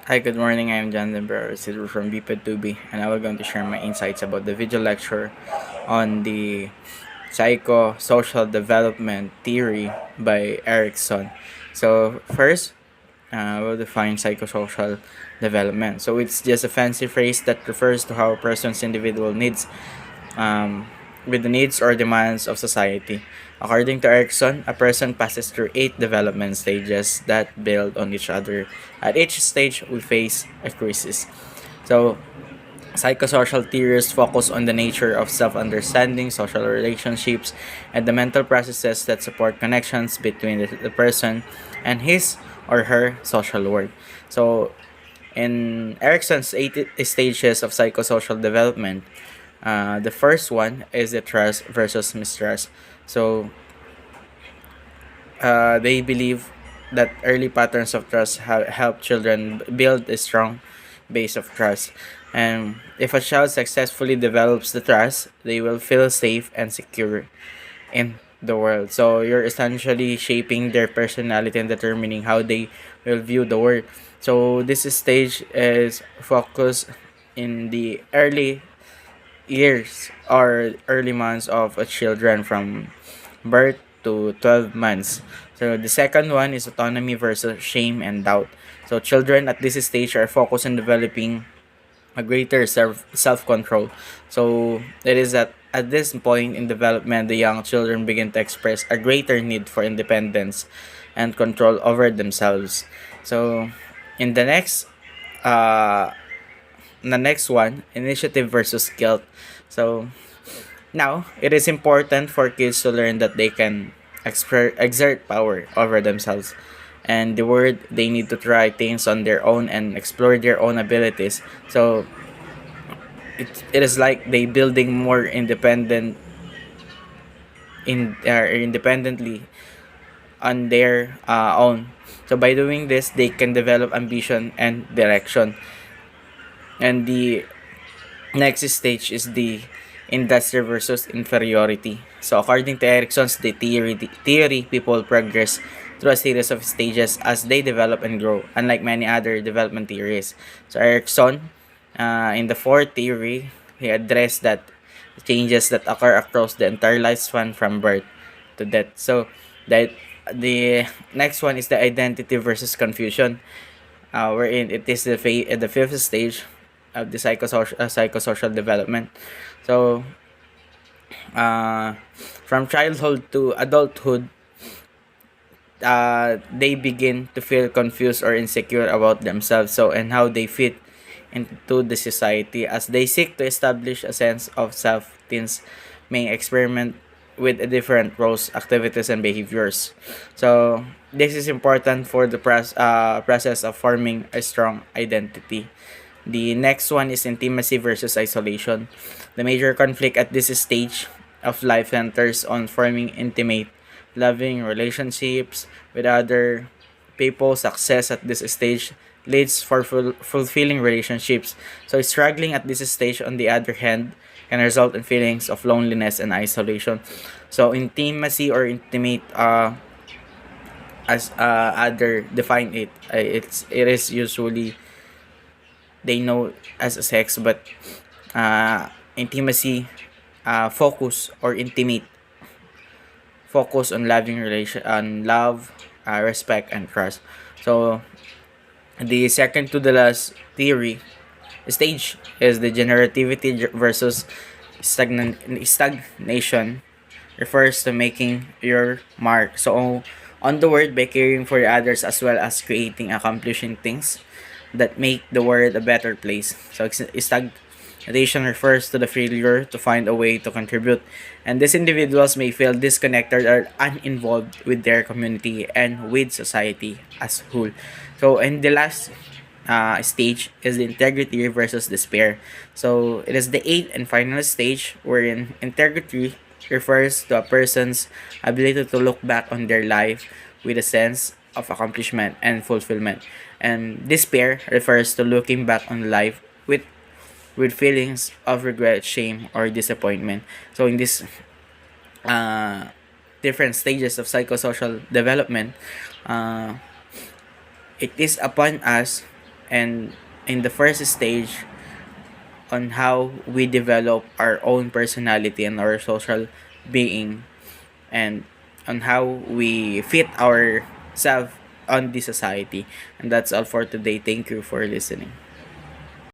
Hi, good morning. I'm John Limber, receiver from BPED2B, and I will going to share my insights about the video lecture on the psychosocial development theory by Erickson. So, first, we'll define psychosocial development. So, it's just a fancy phrase that refers to how a person's individual needs um, with the needs or demands of society. According to Erickson, a person passes through 8 development stages that build on each other. At each stage, we face a crisis. So, psychosocial theories focus on the nature of self understanding, social relationships, and the mental processes that support connections between the person and his or her social world. So, in Erickson's 8 stages of psychosocial development, the first one is the trust versus mistrust. So they believe that early patterns of trust help children build a strong base of trust. And if a child successfully develops the trust, they will feel safe and secure in the world. So you're essentially shaping their personality and determining how they will view the world. So this stage is focused in the early years or early months of a children from birth to 12 months. So the second one is autonomy versus shame and doubt. So children at this stage are focused on developing a greater self-control. So it is that at this point in development, the young children begin to express a greater need for independence and control over themselves. So in uh, the next one, initiative versus guilt. So now, it is important for kids to learn that they can exert power over themselves. And the word they need to try things on their own and explore their own abilities. So it is like they building more independently on their own. So by doing this, they can develop ambition and direction. And the next stage is the industry versus inferiority. So according to Erickson's theory, people progress through a series of stages as they develop and grow, unlike many other development theories. So Erickson, in the fourth theory, he addressed that changes that occur across the entire lifespan from birth to death. So that the next one is the identity versus confusion, wherein it is the fifth stage of the psychosocial development. So, from childhood to adulthood, they begin to feel confused or insecure about themselves. So, and how they fit into the society as they seek to establish a sense of self. Teens may experiment with different roles, activities, and behaviors. So, this is important for the process of forming a strong identity. The next one is intimacy versus isolation. The major conflict at this stage of life centers on forming intimate, loving relationships with other people. Success at this stage leads for fulfilling relationships. So struggling at this stage, on the other hand, can result in feelings of loneliness and isolation. So intimacy or intimate, as other define it, it is usually they know as a sex, but intimacy, focus or intimate focus on loving relation on love, respect and trust. So the second to the last theory stage is the generativity versus stagnation, refers to making your mark. So on the world by caring for others as well as creating, accomplishing things that make the world a better place. So stagnation refers to the failure to find a way to contribute, and these individuals may feel disconnected or uninvolved with their community and with society as a whole. So in the last stage is the integrity versus despair. So it is the eighth and final stage wherein integrity refers to a person's ability to look back on their life with a sense of accomplishment and fulfillment. And despair refers to looking back on life with feelings of regret, shame, or disappointment. So in this uh, different stages of psychosocial development, uh, it is upon us and in the first stage on how we develop our own personality and our social being, and on how we fit ourselves on the society. And that's all for today. Thank you for listening.